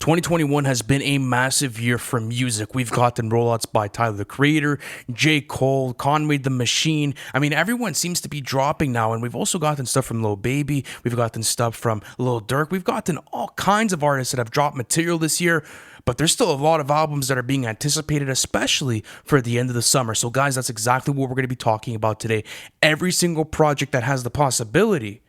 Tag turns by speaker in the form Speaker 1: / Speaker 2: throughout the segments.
Speaker 1: 2021 has been a massive year for music. We've gotten rollouts by Tyler the Creator, J. Cole, Conway the Machine. I mean, everyone seems to be dropping now, and we've also gotten stuff from Lil Baby. We've gotten stuff from Lil Durk. We've gotten all kinds of artists that have dropped material this year, but there's still a lot of albums that are being anticipated, especially for the end of the summer. So, guys, that's exactly what we're going to be talking about today. Every single project that has the possibility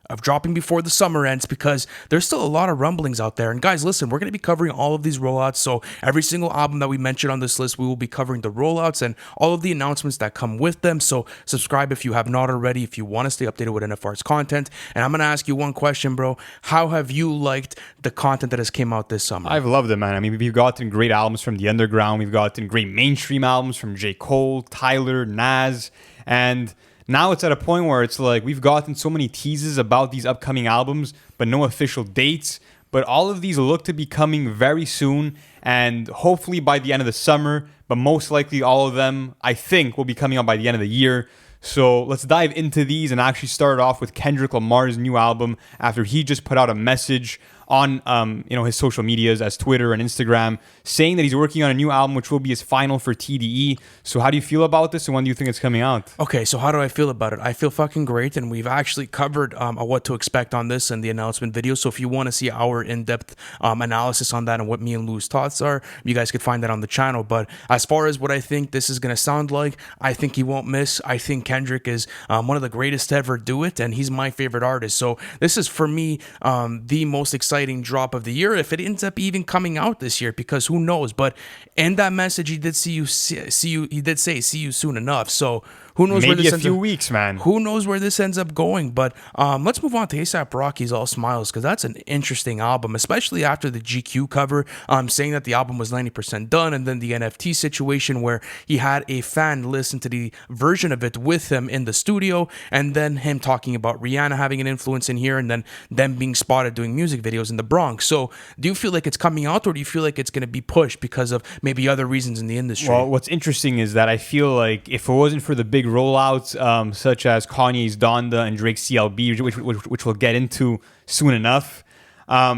Speaker 1: of dropping before the summer ends, because there's still a lot of rumblings out there. And guys, listen, we're going to be covering all of these rollouts. So every single album that we mentioned on this list, we will be covering the rollouts and all of the announcements that come with them. So subscribe if you have not already, if you want to stay updated with NFR's content. And I'm going to ask you one question, bro. How have you liked the content that has came out this summer?
Speaker 2: I've loved it, man. I mean, we've gotten great albums from the underground. We've gotten great mainstream albums from J. Cole, Tyler, Nas, and now it's at a point where it's like we've gotten so many teases about these upcoming albums, but no official dates. But all of these look to be coming very soon, and hopefully by the end of the summer. But most likely all of them, I think, will be coming out by the end of the year. So let's dive into these and actually start off with Kendrick Lamar's new album after he just put out a message on his social medias as Twitter and Instagram, saying that he's working on a new album which will be his final for TDE. So how do you feel about this, and when do you think it's coming out?
Speaker 1: Okay, so how do I feel about it? I feel fucking great, and we've actually covered what to expect on this in the announcement video. So if you want to see our in-depth analysis on that and what me and Lou's thoughts are, you guys could find that on the channel. But as far as what I think this is going to sound like, I think he won't miss. I think Kendrick is one of the greatest to ever do it, and he's my favorite artist. So this is, for me, the most exciting drop of the year, if it ends up even coming out this year, because who knows. But in that message, he did see you soon enough. So who knows?
Speaker 2: Maybe
Speaker 1: where this
Speaker 2: a few weeks, man.
Speaker 1: Who knows where this ends up going? But let's move on to A$AP Rocky's All Smiles, because that's an interesting album, especially after the GQ cover saying that the album was 90% done, and then the NFT situation where he had a fan listen to the version of it with him in the studio, and then him talking about Rihanna having an influence in here, and then them being spotted doing music videos in the Bronx. So do you feel like it's coming out, or do you feel like it's going to be pushed because of maybe other reasons in the industry?
Speaker 2: Well, what's interesting is that I feel like if it wasn't for the big rollouts, such as Kanye's Donda and Drake's CLB, which we'll get into soon enough,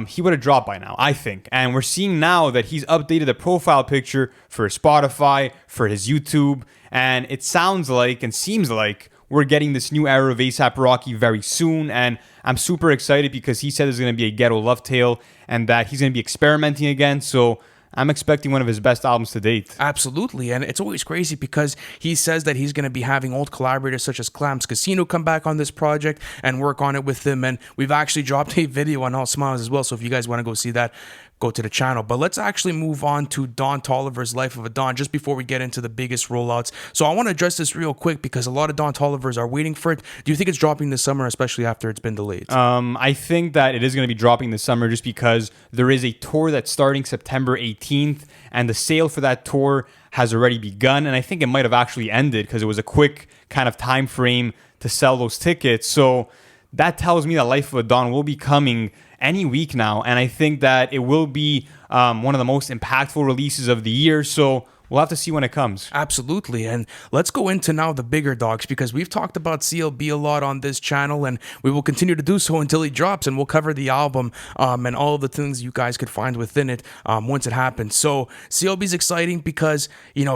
Speaker 2: he would have dropped by now, I think. And we're seeing now that he's updated the profile picture for Spotify, for his YouTube, and it sounds like and seems like we're getting this new era of A$AP Rocky very soon, and I'm super excited because he said there's going to be a ghetto love tale and that he's going to be experimenting again. So I'm expecting one of his best albums to date.
Speaker 1: Absolutely, and it's always crazy because he says that he's going to be having old collaborators such as Clams Casino come back on this project and work on it with him, and we've actually dropped a video on All Smiles as well, so if you guys want to go see that, go to the channel. But let's actually move on to Don Toliver's Life of a Don just before we get into the biggest rollouts. So I want to address this real quick because a lot of Don Tolivers are waiting for it. Do you think it's dropping this summer, especially after it's been delayed?
Speaker 2: I think that it is going to be dropping this summer just because there is a tour that's starting September 18th, and the sale for that tour has already begun, and I think it might have actually ended because it was a quick kind of time frame to sell those tickets. So that tells me that Life of a Don will be coming any week now, and I think that it will be one of the most impactful releases of the year. So we'll have to see when it comes.
Speaker 1: Absolutely. And let's go into now the bigger dogs, because we've talked about CLB a lot on this channel, and we will continue to do so until he drops, and we'll cover the album and all of the things you guys could find within it once it happens. So CLB's exciting because,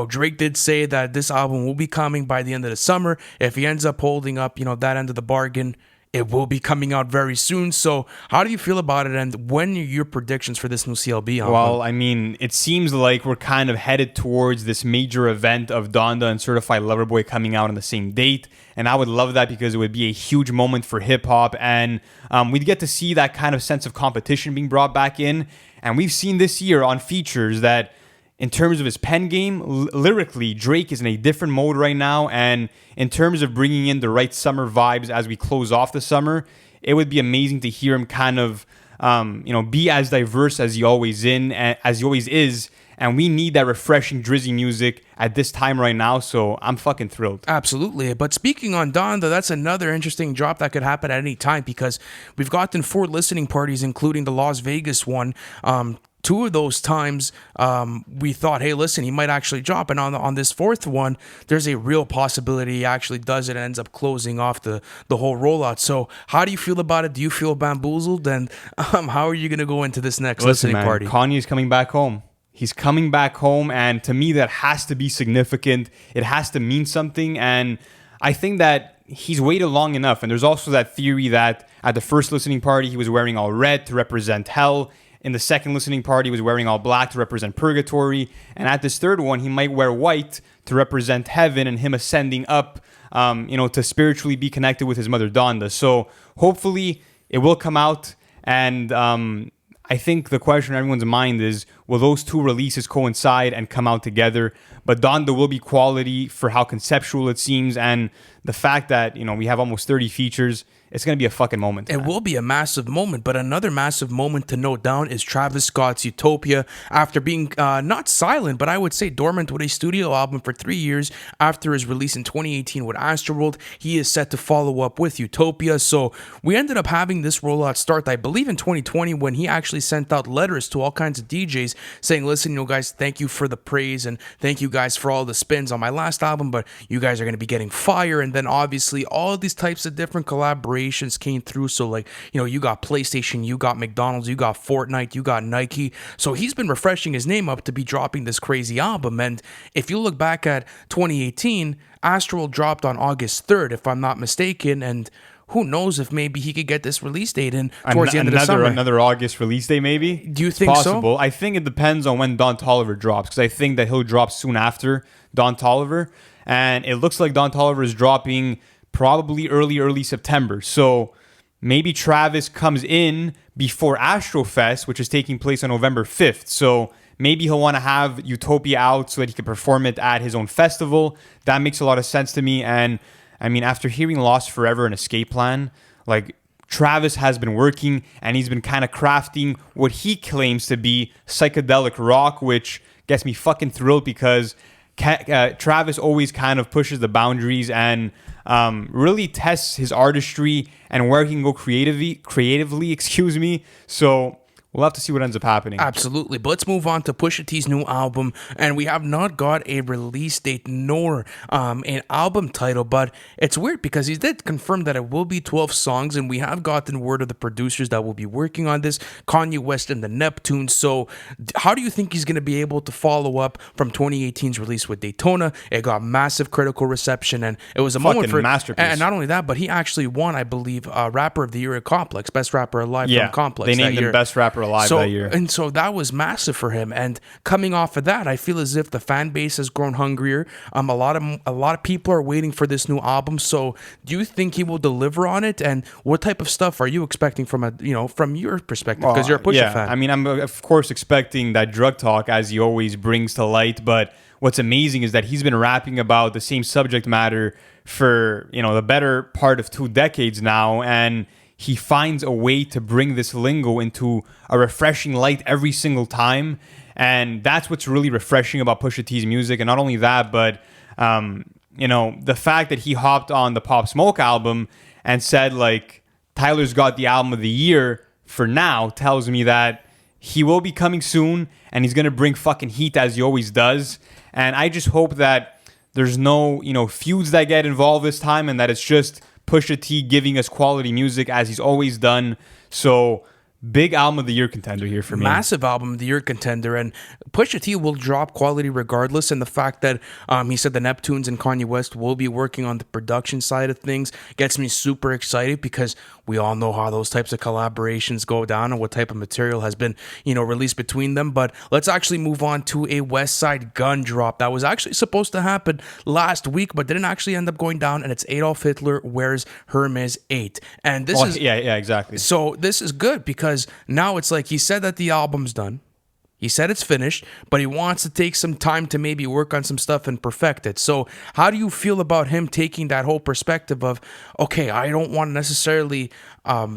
Speaker 1: Drake did say that this album will be coming by the end of the summer. If he ends up holding up, that end of the bargain, it will be coming out very soon. So how do you feel about it, and when are your predictions for this new CLB album?
Speaker 2: Well, I mean, it seems like we're kind of headed towards this major event of Donda and Certified Lover Boy coming out on the same date, and I would love that because it would be a huge moment for hip-hop, and we'd get to see that kind of sense of competition being brought back in. And we've seen this year on features that in terms of his pen game, lyrically, Drake is in a different mode right now. And in terms of bringing in the right summer vibes as we close off the summer, it would be amazing to hear him kind of, be as diverse as he always is. And we need that refreshing Drizzy music at this time right now, so I'm fucking thrilled.
Speaker 1: Absolutely. But speaking on Donda, that's another interesting drop that could happen at any time, because we've gotten 4 listening parties, including the Las Vegas one, two of those times we thought, hey, listen, he might actually drop. And on this fourth one, there's a real possibility he actually does it and ends up closing off the whole rollout. So how do you feel about it? Do you feel bamboozled? And how are you going to go into this next listening party?
Speaker 2: Kanye's coming back home. He's coming back home, and to me, that has to be significant. It has to mean something, and I think that he's waited long enough. And there's also that theory that at the first listening party, he was wearing all red to represent hell. In the second listening party, he was wearing all black to represent purgatory. And at this third one, he might wear white to represent heaven and him ascending up, to spiritually be connected with his mother, Donda. So hopefully it will come out, and I think the question in everyone's mind is, will those two releases coincide and come out together? But Donda will be quality for how conceptual it seems, and the fact that, we have almost 30 features, it's going to be a fucking moment.
Speaker 1: It will be a massive moment, but another massive moment to note down is Travis Scott's Utopia. After being not silent, but I would say dormant with a studio album for 3 years after his release in 2018 with Astroworld, he is set to follow up with Utopia. So we ended up having this rollout start, I believe, in 2020 when he actually sent out letters to all kinds of DJs saying, listen, guys, thank you for the praise and thank you guys for all the spins on my last album, but you guys are going to be getting fire. And then obviously all these types of different collaborations came through. So you got PlayStation, you got McDonald's, you got Fortnite, you got Nike. So he's been refreshing his name up to be dropping this crazy album. And if you look back at 2018, Astroworld dropped on August 3rd, if I'm not mistaken. And who knows if maybe he could get this release date in towards the end of the summer.
Speaker 2: Another August release date, maybe?
Speaker 1: Do you think
Speaker 2: possible.
Speaker 1: so?
Speaker 2: I think it depends on when Don Toliver drops, because I think that he'll drop soon after Don Toliver. And it looks like Don Toliver is dropping probably early September. So maybe Travis comes in before Astrofest, which is taking place on November 5th. So maybe he'll want to have Utopia out so that he can perform it at his own festival. That makes a lot of sense to me. And I mean, after hearing Lost Forever and Escape Plan, Travis has been working and he's been kind of crafting what he claims to be psychedelic rock, which gets me fucking thrilled because Travis always kind of pushes the boundaries and really tests his artistry and where he can go creatively, So we'll have to see what ends up happening.
Speaker 1: Absolutely. But let's move on to Pusha T's new album. And we have not got a release date nor an album title. But it's weird because he did confirm that it will be 12 songs. And we have gotten word of the producers that will be working on this, Kanye West and the Neptunes. So how do you think he's going to be able to follow up from 2018's release with Daytona? It got massive critical reception. And it was a moment for
Speaker 2: masterpiece.
Speaker 1: And not only that, but he actually won, I believe, Rapper of the Year at Complex, Best Rapper Alive from Complex.
Speaker 2: They named him Best Rapper Alive that year.
Speaker 1: And so that was massive for him. And coming off of that, I feel as if the fan base has grown hungrier. A lot of people are waiting for this new album. So do you think he will deliver on it? And what type of stuff are you expecting from from your perspective? Because you're a Pusha fan.
Speaker 2: I mean, I'm of course expecting that drug talk as he always brings to light. But what's amazing is that he's been rapping about the same subject matter for the better part of 2 decades now, and he finds a way to bring this lingo into a refreshing light every single time. And that's what's really refreshing about Pusha T's music. And not only that, but, the fact that he hopped on the Pop Smoke album and said, Tyler's got the album of the year for now, tells me that he will be coming soon and he's going to bring fucking heat as he always does. And I just hope that there's no, feuds that get involved this time and that it's just Pusha T giving us quality music as he's always done. So big album of the year contender here for me.
Speaker 1: Massive album of the year contender. And Pusha T will drop quality regardless. And the fact that he said the Neptunes and Kanye West will be working on the production side of things gets me super excited because we all know how those types of collaborations go down and what type of material has been, released between them. But let's actually move on to a West Side Gun drop that was actually supposed to happen last week, but didn't actually end up going down. And it's Adolf Hitler Wears Hermes 8. And this is...
Speaker 2: Yeah, exactly.
Speaker 1: So this is good because now it's he said that the album's done. He said it's finished, but he wants to take some time to maybe work on some stuff and perfect it. So how do you feel about him taking that whole perspective of, okay, I don't want to necessarily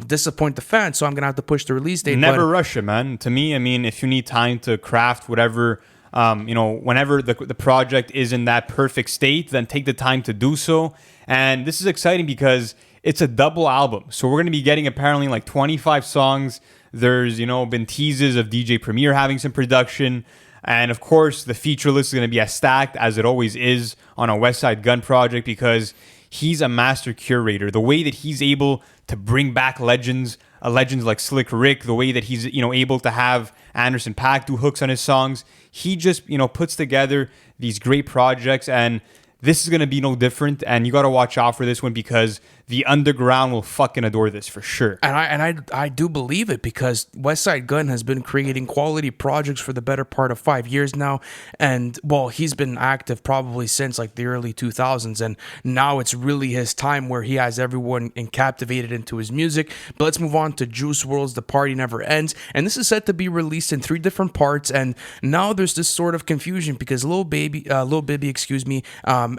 Speaker 1: disappoint the fans, so I'm going to have to push the release date.
Speaker 2: Never rush it, man. To me, I mean, if you need time to craft whatever, whenever the project is in that perfect state, then take the time to do so. And this is exciting because it's a double album. So we're going to be getting apparently 25 songs There's, been teases of DJ Premier having some production. And of course, the feature list is going to be as stacked as it always is on a West Side Gun project because he's a master curator. The way that he's able to bring back legends like Slick Rick, the way that he's, able to have Anderson .Paak do hooks on his songs, he just, puts together these great projects, and this is going to be no different. And you got to watch out for this one because the underground will fucking adore this for sure.
Speaker 1: And I do believe it because West Side Gun has been creating quality projects for the better part of 5 years now. And well, he's been active probably since like the early 2000s. And now it's really his time where he has everyone captivated into his music. But let's move on to Juice WRLD's The Party Never Ends. And this is set to be released in 3 different parts. And now there's this sort of confusion because Lil Bibby,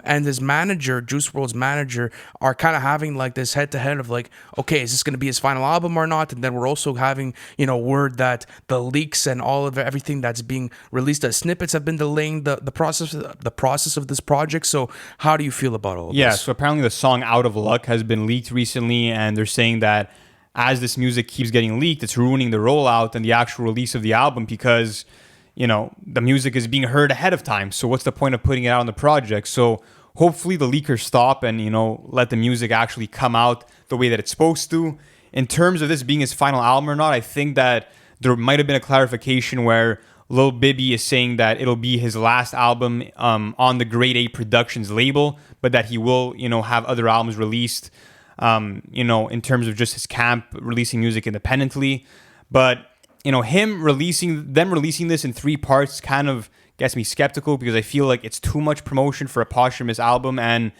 Speaker 1: and his manager, Juice WRLD's manager, are kind of having like this head-to-head of like, okay, is this going to be his final album or not? And then we're also having, word that the leaks and all of everything that's being released as snippets have been delaying the process of this project. So how do you feel about all of this?
Speaker 2: Yeah, so apparently the song Out of Luck has been leaked recently, and they're saying that as this music keeps getting leaked, it's ruining the rollout and the actual release of the album because, the music is being heard ahead of time. So what's the point of putting it out on the project? So hopefully the leakers stop and, let the music actually come out the way that it's supposed to. In terms of this being his final album or not, I think that there might have been a clarification where Lil Bibby is saying that it'll be his last album on the Grade A Productions label, but that he will, have other albums released, in terms of just his camp releasing music independently. But, him releasing this in 3 parts kind of gets me skeptical because I feel like it's too much promotion for a posthumous album, and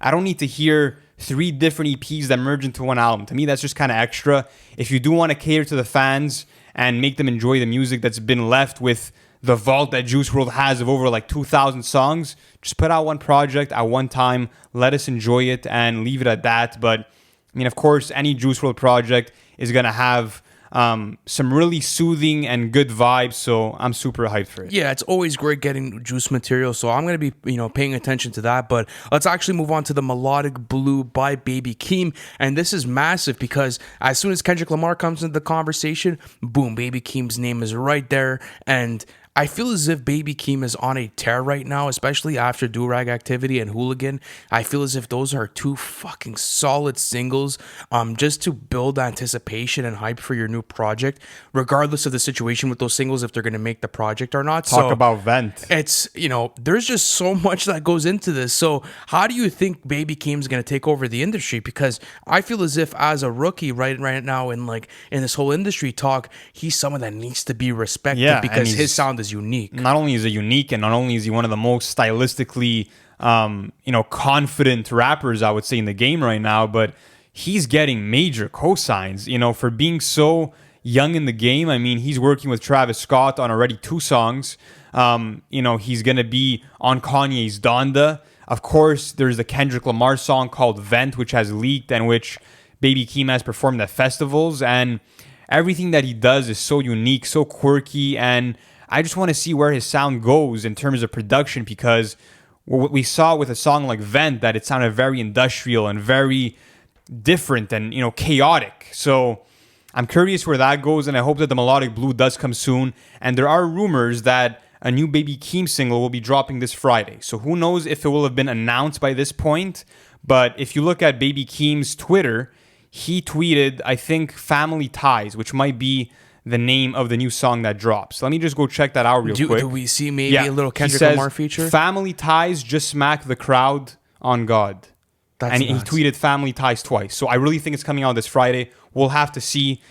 Speaker 2: I don't need to hear 3 different EPs that merge into one album. To me, that's just kind of extra. If you do want to cater to the fans and make them enjoy the music that's been left with the vault that Juice WRLD has of over like 2,000 songs, just put out one project at one time, let us enjoy it, and leave it at that. But, I mean, of course, any Juice WRLD project is going to have some really soothing and good vibes, so I'm super hyped for it.
Speaker 1: Yeah, it's always great getting Juice material, so I'm going to be, paying attention to that. But let's actually move on to the Melodic Blue by Baby Keem, and this is massive because as soon as Kendrick Lamar comes into the conversation, boom, Baby Keem's name is right there, and I feel as if Baby Keem is on a tear right now, especially after Durag Activity and Hooligan. I feel as if those are 2 fucking solid singles just to build anticipation and hype for your new project, regardless of the situation with those singles, if they're going to make the project or not.
Speaker 2: Talk about Vent.
Speaker 1: It's, there's just so much that goes into this. So how do you think Baby Keem's going to take over the industry? Because I feel as if as a rookie right now in this whole industry talk, he's someone that needs to be respected because his sound is unique.
Speaker 2: Not only is it unique, and not only is he one of the most stylistically, confident rappers, I would say, in the game right now, but he's getting major cosigns, for being so young in the game. I mean, he's working with Travis Scott on already 2 songs. He's going to be on Kanye's Donda. Of course, there's the Kendrick Lamar song called Vent, which has leaked and which Baby Keem has performed at festivals. And everything that he does is so unique, so quirky, and I just want to see where his sound goes in terms of production because what we saw with a song like Vent, that it sounded very industrial and very different and, chaotic. So I'm curious where that goes, and I hope that the Melodic Blue does come soon. And there are rumors that a new Baby Keem single will be dropping this Friday. So who knows if it will have been announced by this point. But if you look at Baby Keem's Twitter, he tweeted, I think, Family Ties, which might be the name of the new song that drops. Let me just go check that out real quick.
Speaker 1: Do we see maybe a little Kendrick Lamar feature?
Speaker 2: Family Ties just smacked the crowd on God.
Speaker 1: That's
Speaker 2: he tweeted Family Ties twice. So I really think it's coming out this Friday. We'll have to see.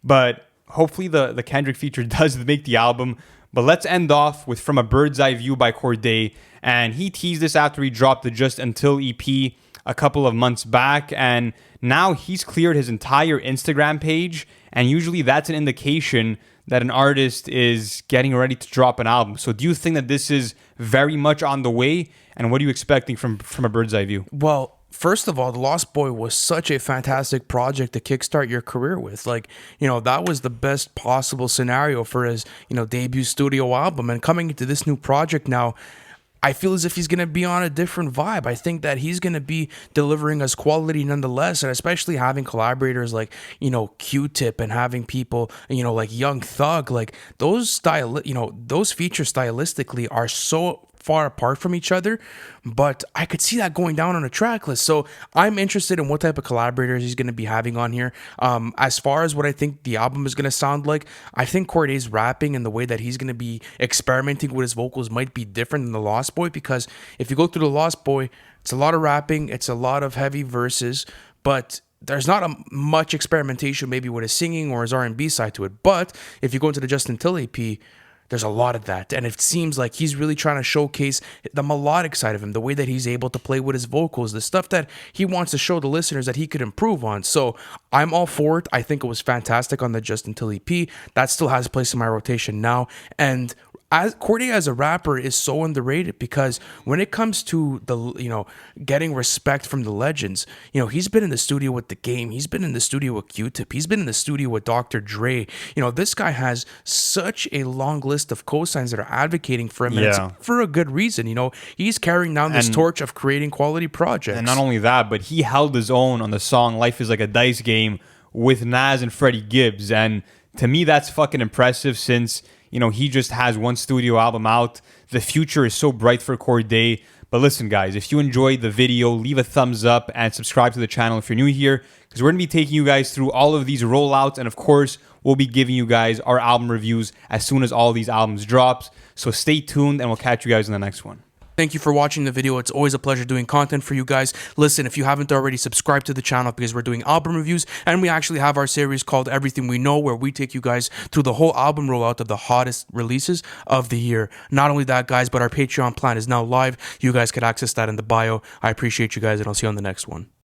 Speaker 2: But hopefully the Kendrick feature does make the album. But let's end off with From a Bird's Eye View by Cordae. And he teased this after he dropped the Just Until EP a couple of months back. And now he's cleared his entire Instagram page. And usually that's an indication that an artist is getting ready to drop an album. So do you think that this is very much on the way? And what are you expecting from a Bird's Eye View?
Speaker 1: Well, first of all, The Lost Boy was such a fantastic project to kickstart your career with. That was the best possible scenario for his, debut studio album. And coming into this new project now, I feel as if he's going to be on a different vibe. I think that he's going to be delivering us quality nonetheless, and especially having collaborators like, Q-Tip, and having people, like Young Thug, like those features stylistically are so far apart from each other, but I could see that going down on a track list. So I'm interested in what type of collaborators he's going to be having on here. As far as what I think the album is going to sound like, I think Corday's rapping and the way that he's going to be experimenting with his vocals might be different than the Lost Boy, because if you go through the Lost Boy, it's a lot of rapping, it's a lot of heavy verses, but there's not much experimentation maybe with his singing or his R&B side to it. But if you go into the Justin Till AP, there's a lot of that, and it seems like he's really trying to showcase the melodic side of him, the way that he's able to play with his vocals, the stuff that he wants to show the listeners that he could improve on. So I'm all for it. I think it was fantastic on the Justin Till EP. That still has a place in my rotation now, and Corday as a rapper is so underrated, because when it comes to the getting respect from the legends, he's been in the studio with The Game, he's been in the studio with Q-Tip, he's been in the studio with Dr. Dre. This guy has such a long list of cosigns that are advocating for him, and it's for a good reason. He's carrying down this torch of creating quality projects.
Speaker 2: And not only that, but he held his own on the song "Life Is Like a Dice Game" with Nas and Freddie Gibbs, and to me that's fucking impressive, since he just has one studio album out. The future is so bright for Corday. But listen, guys, if you enjoyed the video, leave a thumbs up and subscribe to the channel if you're new here, because we're going to be taking you guys through all of these rollouts. And of course, we'll be giving you guys our album reviews as soon as all these albums drops. So stay tuned, and we'll catch you guys in the next one.
Speaker 1: Thank you for watching the video. It's always a pleasure doing content for you guys. Listen, if you haven't already, subscribe to the channel, because we're doing album reviews, and we actually have our series called Everything We Know, where we take you guys through the whole album rollout of the hottest releases of the year. Not only that, guys, but our Patreon plan is now live. You guys can access that in the bio. I appreciate you guys, and I'll see you on the next one.